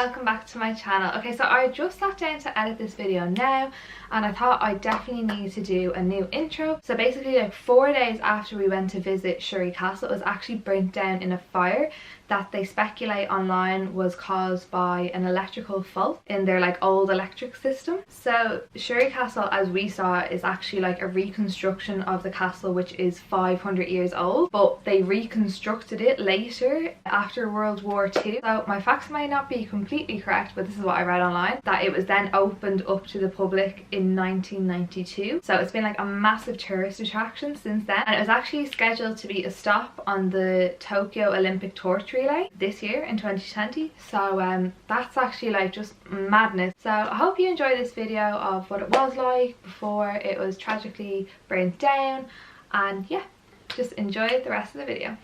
welcome back to my channel. Okay, so I just sat down to edit this video now and I thought I definitely need to do a new intro. So basically, like 4 days after we went to visit Shurij Castle, it was actually burnt down in a fire that they speculate online was caused by an electrical fault in their like old electric system. So Shurij Castle, as we saw, is actually like a reconstruction of the castle which is 500 years old, but they reconstructed it later after World War II. So my facts may not be completely correct, but this is what I read online, that it was then opened up to the public in 1992. So it's been like a massive tourist attraction since then, and it was actually scheduled to be a stop on the Tokyo Olympic torch relay this year in 2020. So that's actually like just madness. So I hope you enjoy this video of what it was like before it was tragically burnt down, and yeah, just enjoy the rest of the video.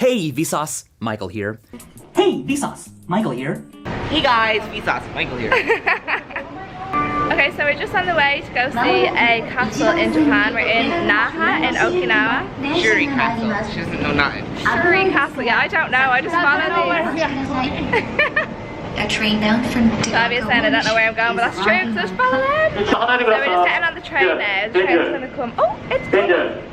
Hey Vsauce, Michael here. Hey Vsauce, Michael here. Hey guys, Vsauce, Michael here. Okay, so we're just on the way to go see a castle in Japan. We're in Naha in Okinawa. Shurij Castle. She doesn't know nothing. Shurij Castle, yeah, I don't know, I just followed A train bound from Fabio's saying I don't know where I'm going, but that's true, because I just followed him. So we're just getting on the train now. The train's going to come. Oh, it's coming.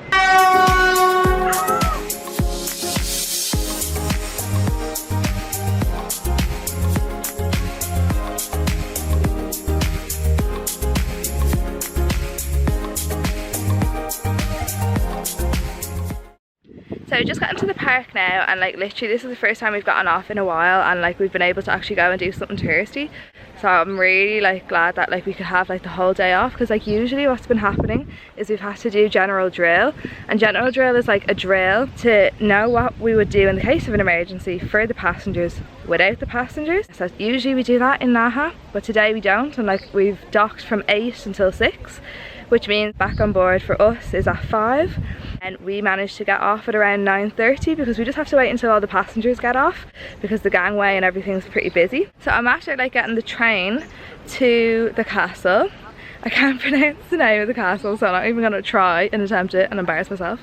So we just got into the park now, and like literally this is the first time we've gotten off in a while, and like we've been able to actually go and do something touristy. So I'm really like glad that like we could have like the whole day off, because like usually what's been happening is we've had to do general drill, and general drill is like a drill to know what we would do in the case of an emergency for the passengers without the passengers. So usually we do that in Naha, but today we don't, and like we've docked from 8 until 6, which means back on board for us is at 5, and we managed to get off at around 9:30 because we just have to wait until all the passengers get off because the gangway and everything's pretty busy. So I'm after like getting the train to the castle. I can't pronounce the name of the castle, so I'm not even gonna try and attempt it and embarrass myself.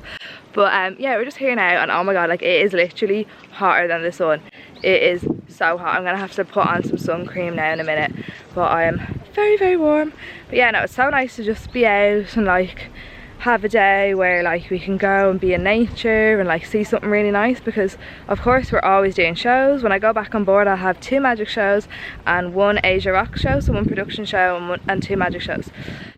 But yeah, we're just here now, and oh my god, like it is literally hotter than the sun. It is so hot. I'm gonna have to put on some sun cream now in a minute, but I am very, very warm. But yeah, no, it's so nice to just be out and like have a day where like we can go and be in nature and like see something really nice, because of course we're always doing shows. When I go back on board, I'll have 2 magic shows and 1 Asia Rock show, so 1 production show and 2 magic shows.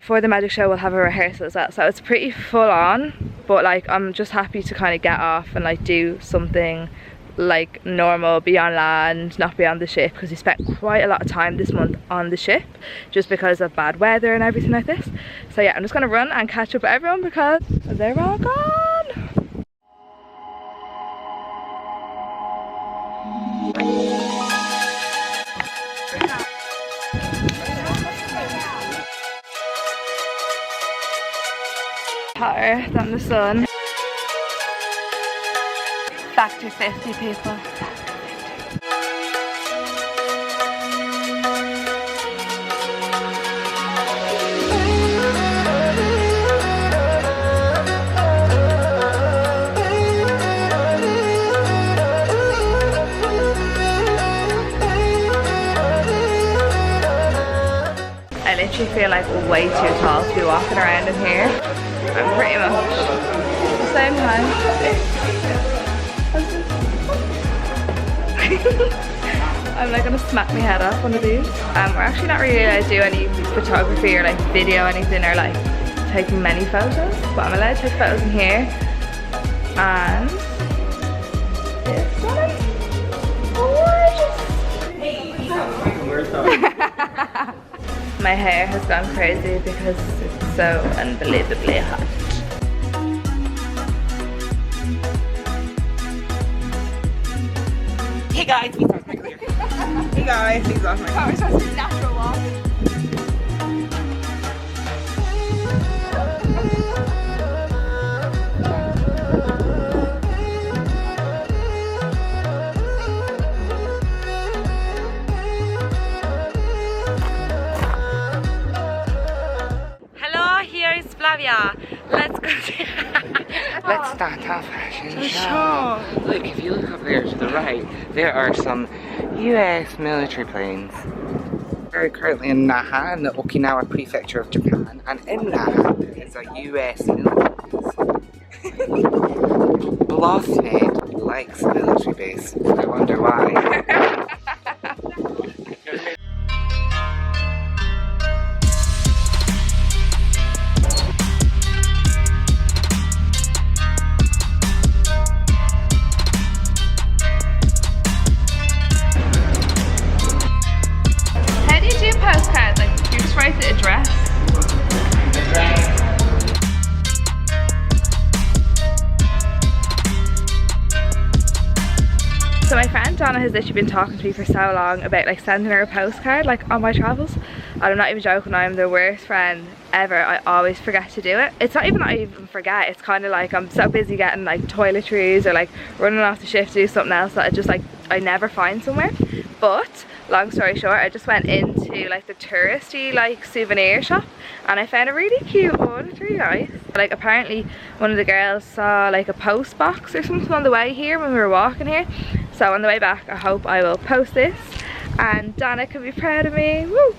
For the magic show we'll have a rehearsal as well, so it's pretty full on, but like I'm just happy to kind of get off and like do something like normal, be on land, not be on the ship, because we spent quite a lot of time this month on the ship just because of bad weather and everything like this. So yeah, I'm just gonna run and catch up with everyone because they're all gone. Hotter than the sun. Factor 50 people. I literally feel like way too tall to be walking around in here. I'm pretty much same time. I'm like gonna smack my head off one of these. We're actually not really allowed to do any photography or like video or anything or like taking many photos, but I'm allowed to take photos in here. And it's gorgeous. My hair has gone crazy because it's so unbelievably hot. Hey guys, Vsauce, Michael here. Hey guys, Vsauce, Michael. Oh, we're supposed to do natural walk. Let's go Let's start our fashion show. Look, if you look up there to the right, there are some US military planes. We're currently in Naha, in the Okinawa prefecture of Japan, and in Naha there is a US military base. Blosshead likes military base. I wonder why. postcard, like you just write the address. So my friend Donna has literally been talking to me for so long about like sending her a postcard like on my travels, and I'm not even joking, I'm the worst friend ever. I always forget to do it. It's not even that I even forget, it's kind of like I'm so busy getting like toiletries or like running off the shift to do something else that I just like I never find somewhere. But long story short, I just went into like the touristy like souvenir shop and I found a really cute one. It's really nice. Like apparently one of the girls saw like a post box or something on the way here when we were walking here. So on the way back I hope I will post this and Donna can be proud of me. Woo!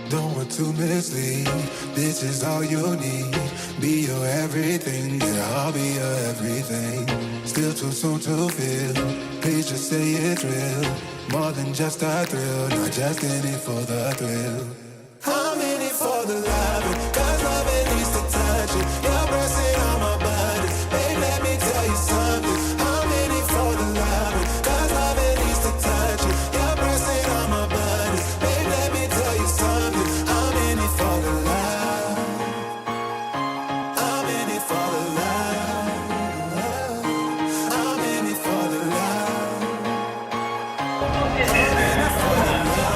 Don't want to mislead, this is all you need. Be your everything, yeah, I'll be your everything. Still too soon to feel, please just say it's real. More than just a thrill, not just in it for the thrill. I'm in it for the love, cause love it needs to touch it. You're pressing on my body, babe, let me tell you something. I'm in it for the love, cause love it needs to touch it. You're pressing on my body, babe, let me tell you something. I'm in it for the love. I'm in it for the love. I'm in it for the love.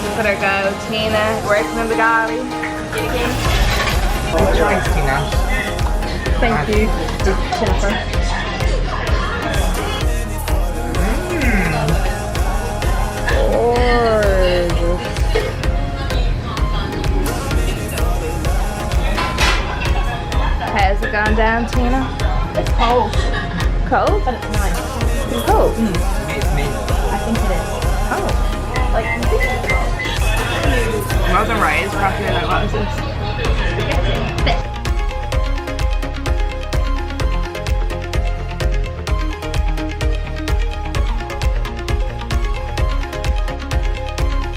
Look at her go, Tina, working in the galley. Thanks, Tina. Thank you, Jennifer. How's it going down, Tina? It's cold, Cold? but it's nice. It's cold. It's me. I think it is. Oh. Like, you think it's cold? Wasn't right, it's probably like, what is this?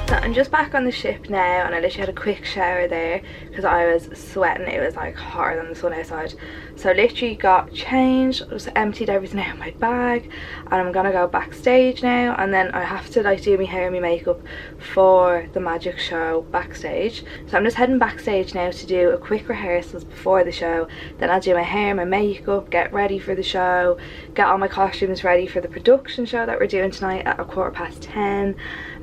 So I'm just back on the ship now and I literally had a quick shower there because I was sweating. It was like hotter than the sun outside. So I literally got changed, just emptied everything out of my bag and I'm gonna go backstage now, and then I have to like do my hair and my makeup for the magic show backstage. So I'm just heading backstage now to do a quick rehearsals before the show. Then I'll do my hair, my makeup, get ready for the show, get all my costumes ready for the production show that we're doing tonight at 10:15.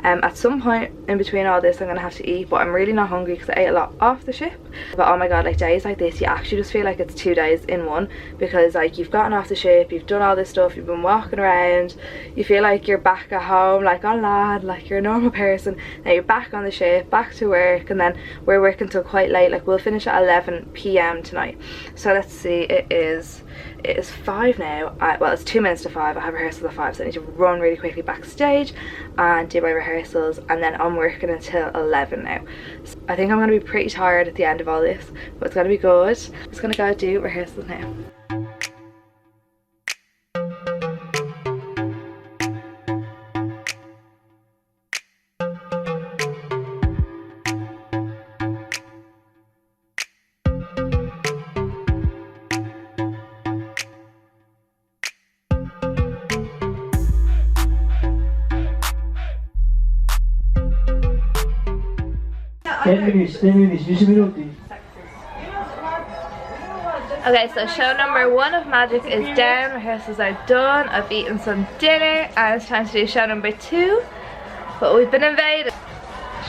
At some point in between all this I'm gonna have to eat, but I'm really not hungry because I ate a lot off the ship. But oh my god, like days like this you actually just feel like it's 2 days in one, because like you've gotten off the ship, you've done all this stuff, you've been walking around, you feel like you're back at home, like oh lad, like you're a normal person. Now you're back on the ship, back to work, and then we're working till quite late. Like we'll finish at 11 p.m. tonight. So let's see, it is 5 now. Well, it's 2 minutes to 5. I have rehearsals at 5, so I need to run really quickly backstage and do my rehearsals, and then I'm working until 11 now. So I think I'm going to be pretty tired at the end of all this, but it's going to be good. I'm just going to go do rehearsals now. 10 minutes, 10 minutes, 10 minuti. Okay, so show number 1 of magic is down, rehearsals are done, I've eaten some dinner, and it's time to do show number 2. But we've been invaded.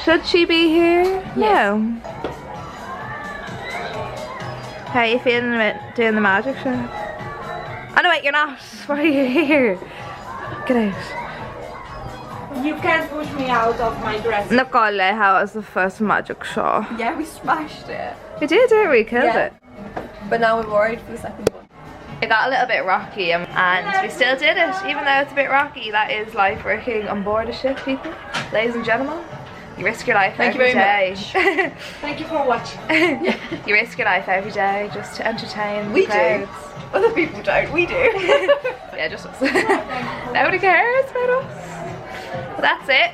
Should she be here? Yes. No. How are you feeling about doing the magic show? Oh no, wait, you're not. Why are you here? Get out. You can't push me out of my dress. Nicole, how was the first magic show? Yeah, we smashed it. We did, didn't we? Killed Yeah. it. But now we're worried for the second one. It got a little bit rocky and we still did it. Even though it's a bit rocky, that is life working on board a ship, people. Ladies and gentlemen, you risk your life every day. Thank you for watching. You risk your life every day just to entertain We the crowds. do. Other people don't. We do. Yeah, just us. Nobody cares about us. But that's it.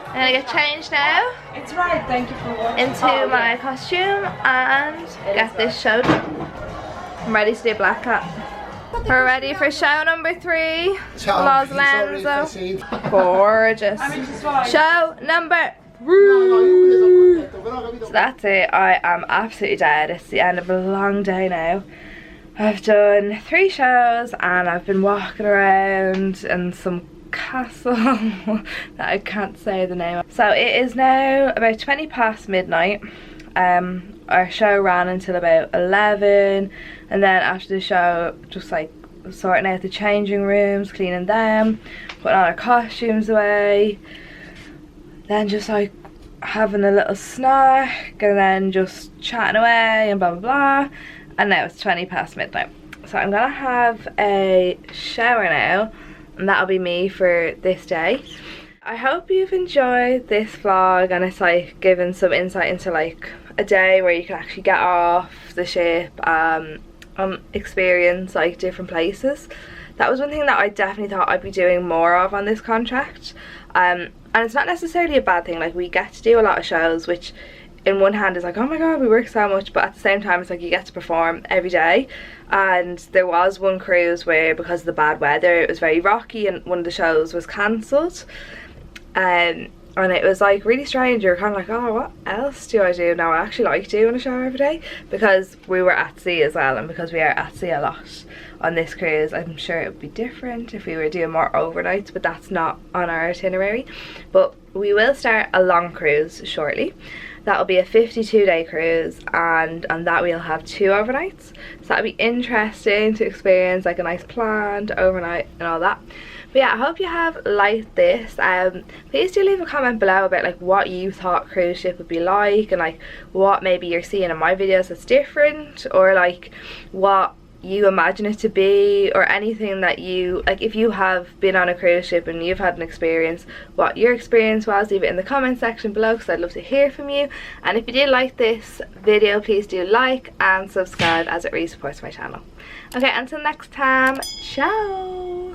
I'm gonna get changed now It's right. Thank you for watching. into my costume and get this show done. I'm ready to do Black Cat. We're ready for show number 3. Los Lenzo. Gorgeous. Show number 3. So that's it. I am absolutely dead. It's the end of a long day now. I've done 3 shows and I've been walking around in some castle that I can't say the name of. So it is now about 20 past midnight. Our show ran until about 11, and then after the show just like sorting out the changing rooms, cleaning them, putting all our costumes away, then just like having a little snack and then just chatting away and blah blah blah, and now it's 20 past midnight. So I'm gonna have a shower now and that'll be me for this day. I hope you've enjoyed this vlog and it's like given some insight into like a day where you can actually get off the ship, experience like different places. That was one thing that I definitely thought I'd be doing more of on this contract, and it's not necessarily a bad thing. Like, we get to do a lot of shows, which in one hand is like, oh my god, we work so much, but at the same time it's like you get to perform every day. And there was one cruise where because of the bad weather it was very rocky and one of the shows was cancelled, and it was like really strange. You're kind of like, oh, what else do I do now? I actually like doing a show every day because we were at sea as well, and because we are at sea a lot on this cruise, I'm sure it would be different if we were doing more overnights, but that's not on our itinerary. But we will start a long cruise shortly. That'll be a 52-day cruise, and on that we'll have 2 overnights. So that'll be interesting to experience, like a nice planned overnight and all that. But yeah, I hope you have liked this. Please do leave a comment below about like what you thought cruise ship would be like, and like what maybe you're seeing in my videos that's different, or like what you imagine it to be, or anything that you like. If you have been on a cruise ship and you've had an experience, what your experience was, leave it in the comment section below because I'd love to hear from you. And if you did like this video, please do like and subscribe as it really supports my channel. Okay, until next time, ciao.